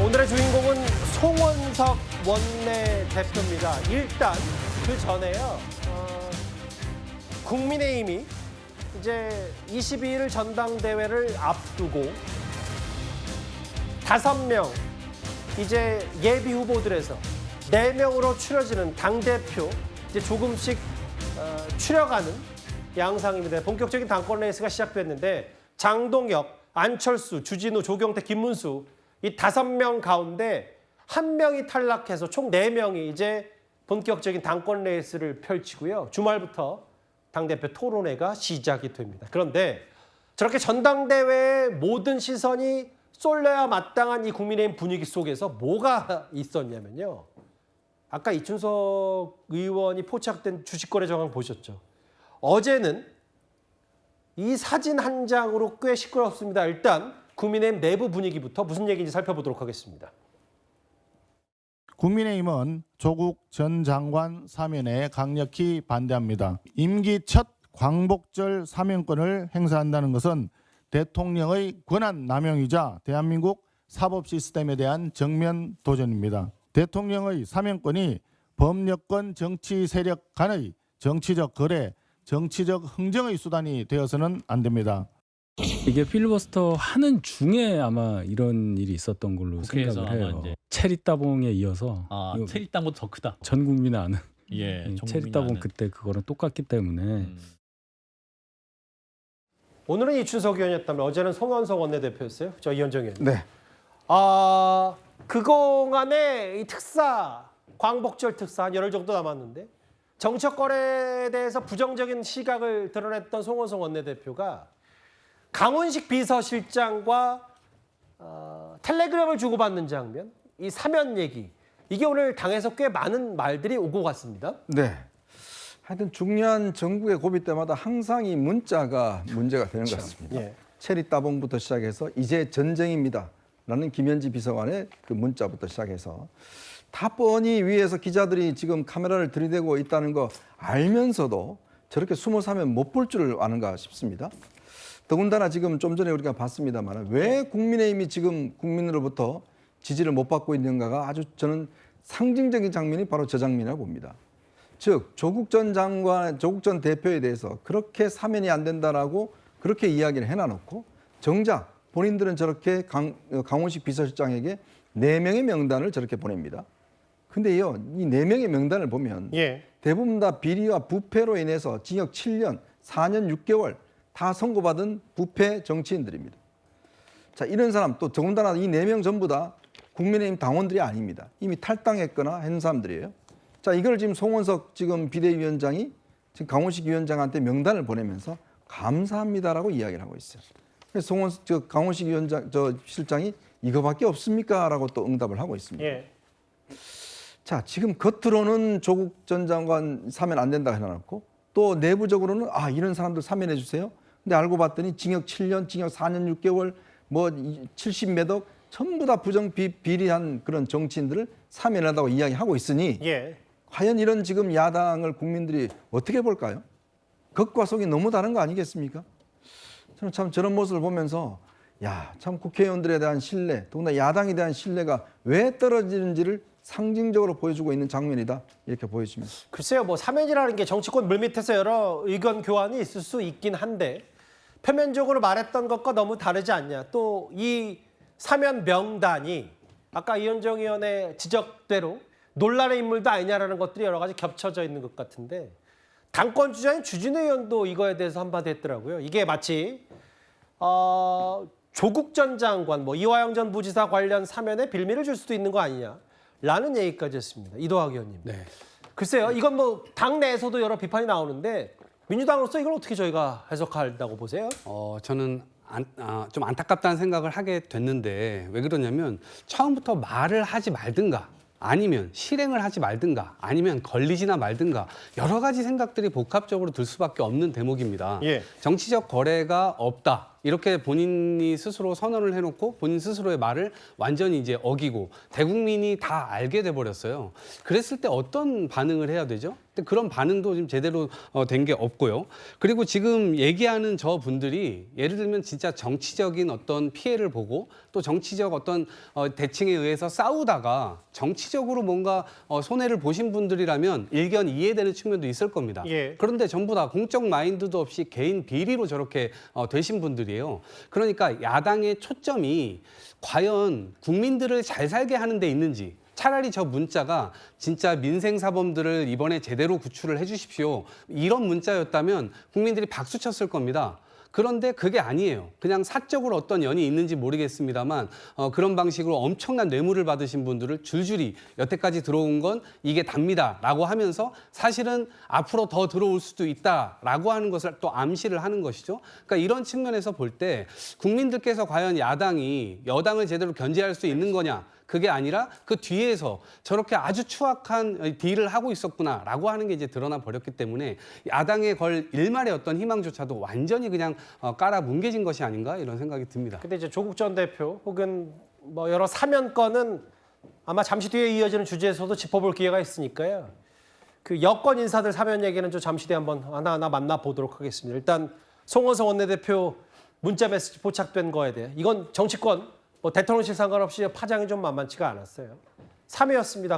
오늘의 주인공은 송원석 원내대표입니다. 일단 그 전에요. 국민의힘이 이제 22일 전당대회를 앞두고 5명 이제 예비 후보들에서 4명으로 추려지는 당대표 이제 조금씩 추려가는 양상입니다. 본격적인 당권 레이스가 시작됐는데 장동혁, 안철수, 주진우, 조경태, 김문수 이 5명 가운데 1명이 탈락해서 총 4명이 이제 본격적인 당권 레이스를 펼치고요. 주말부터 당대표 토론회가 시작이 됩니다. 그런데 저렇게 전당대회에 모든 시선이 쏠려야 마땅한 이 국민의힘 분위기 속에서 뭐가 있었냐면요. 아까 이춘석 의원이 포착된 주식거래 정황 보셨죠? 어제는 이 사진 한 장으로 꽤 시끄럽습니다. 일단 국민의힘 내부 분위기부터 무슨 얘기인지 살펴보도록 하겠습니다. 국민의힘은 조국 전 장관 사면에 강력히 반대합니다. 임기 첫 광복절 사면권을 행사한다는 것은 대통령의 권한 남용이자 대한민국 사법 시스템에 대한 정면 도전입니다. 대통령의 사면권이 법여권 정치 세력 간의 정치적 거래, 정치적 흥정의 수단이 되어서는 안 됩니다. 이게 필리버스터 하는 중에 아마 이런 일이 있었던 걸로 생각을 해요. 이제. 체리 따봉에 이어서 체리 따봉보다 더 크다. 전 국민이 아는 예, 체리 따봉 그때 그거랑 똑같기 때문에 오늘은 이춘석 의원이었다면 어제는 송원석 원내대표였어요. 저 이현정 의원. 네. 그동안에 이 특사, 광복절 특사 한 열흘 정도 남았는데 정책 거래에 대해서 부정적인 시각을 드러냈던 송원석 원내대표가 강훈식 비서실장과 텔레그램을 주고받는 장면, 이 사면 얘기, 이게 오늘 당에서 꽤 많은 말들이 오고 갔습니다. 네. 하여튼 중요한 정국의 고비 때마다 항상 이 문자가 문제가 되는 것 같습니다. 예. 체리 따봉부터 시작해서 이제 전쟁입니다. 라는 김현지 비서관의 그 문자부터 시작해서 다 뻔히 위에서 기자들이 지금 카메라를 들이대고 있다는 거 알면서도 저렇게 숨어 사면 못 볼 줄 아는가 싶습니다. 더군다나 지금 좀 전에 우리가 봤습니다만 왜 국민의힘이 지금 국민으로부터 지지를 못 받고 있는가가 아주 저는 상징적인 장면이 바로 저 장면이라고 봅니다. 즉 조국 전 장관, 조국 전 대표에 대해서 그렇게 사면이 안 된다라고 그렇게 이야기를 해놔놓고 정작 본인들은 저렇게 강훈식 비서실장에게 4명의 명단을 저렇게 보냅니다. 근데요, 이 4명의 명단을 보면 대부분 다 비리와 부패로 인해서 징역 7년, 4년 6개월 다 선고받은 부패 정치인들입니다. 자, 이런 사람 또 더군다나 이 4명 전부 다 국민의힘 당원들이 아닙니다. 이미 탈당했거나 한 사람들이에요. 자, 이걸 지금 송원석 지금 비대위원장이 지금 강훈식 위원장한테 명단을 보내면서 감사합니다라고 이야기를 하고 있어요. 그래서 강훈식 위원장, 실장이 이거밖에 없습니까?라고 또 응답을 하고 있습니다. 자, 지금 겉으로는 조국 전 장관 사면 안 된다 해놓고 또 내부적으로는 이런 사람들 사면해 주세요. 근데 알고 봤더니 징역 7년, 징역 4년 6개월, 뭐 70몇 억 전부 다 비리한 그런 정치인들을 사면한다고 이야기하고 있으니 과연 이런 지금 야당을 국민들이 어떻게 볼까요? 겉과 속이 너무 다른 거 아니겠습니까? 저는 참 저런 모습을 보면서 참 국회의원들에 대한 신뢰, 더군다나 야당에 대한 신뢰가 왜 떨어지는지를 상징적으로 보여주고 있는 장면이다 이렇게 보여집니다. 글쎄요, 뭐 사면이라는 게 정치권 물밑에서 여러 의견 교환이 있을 수 있긴 한데 표면적으로 말했던 것과 너무 다르지 않냐. 또 이 사면 명단이 아까 이현정 의원의 지적대로 논란의 인물도 아니냐라는 것들이 여러 가지 겹쳐져 있는 것 같은데 당권 주자인 주진우 의원도 이거에 대해서 한마디 했더라고요. 이게 마치 조국 전 장관, 뭐 이화영 전 부지사 관련 사면에 빌미를 줄 수도 있는 거 아니냐라는 얘기까지 했습니다. 이도학 의원님. 글쎄요, 이건 뭐 당내에서도 여러 비판이 나오는데 민주당으로서 이걸 어떻게 저희가 해석한다고 보세요? 저는 좀 안타깝다는 생각을 하게 됐는데 왜 그러냐면 처음부터 말을 하지 말든가 아니면 실행을 하지 말든가 아니면 걸리지나 말든가 여러 가지 생각들이 복합적으로 들 수밖에 없는 대목입니다. 정치적 거래가 없다. 이렇게 본인이 스스로 선언을 해놓고 본인 스스로의 말을 완전히 이제 어기고 대국민이 다 알게 돼버렸어요. 그랬을 때 어떤 반응을 해야 되죠? 근데 그런 반응도 지금 제대로 된 게 없고요. 그리고 지금 얘기하는 저 분들이 예를 들면 진짜 정치적인 어떤 피해를 보고 또 정치적 어떤 대칭에 의해서 싸우다가 정치적으로 뭔가 손해를 보신 분들이라면 일견 이해되는 측면도 있을 겁니다. 예. 그런데 전부 다 공적 마인드도 없이 개인 비리로 저렇게 되신 분들이에요. 그러니까 야당의 초점이 과연 국민들을 잘 살게 하는 데 있는지, 차라리 저 문자가 진짜 민생사범들을 이번에 제대로 구출을 해 주십시오, 이런 문자였다면 국민들이 박수 쳤을 겁니다. 그런데 그게 아니에요. 그냥 사적으로 어떤 연이 있는지 모르겠습니다만 그런 방식으로 엄청난 뇌물을 받으신 분들을 줄줄이 여태까지 들어온 건 이게 답니다라고 하면서 사실은 앞으로 더 들어올 수도 있다라고 하는 것을 또 암시를 하는 것이죠. 그러니까 이런 측면에서 볼 때 국민들께서 과연 야당이 여당을 제대로 견제할 수 있는 거냐, 그게 아니라 그 뒤에서 저렇게 아주 추악한 딜을 하고 있었구나라고 하는 게 이제 드러나 버렸기 때문에 야당에 걸 일말의 어떤 희망조차도 완전히 그냥 깔아 뭉개진 것이 아닌가 이런 생각이 듭니다. 근데 이제 조국 전 대표 혹은 뭐 여러 사면건은 아마 잠시 뒤에 이어지는 주제에서도 짚어볼 기회가 있으니까요. 그 여권 인사들 사면 얘기는 좀 잠시 뒤에 한번 하나하나 만나보도록 하겠습니다. 일단 송원석 원내대표 문자 메시지 포착된 거에 대해 이건 정치권 뭐 대통령실 상관없이 파장이 좀 만만치가 않았어요. 3회였습니다.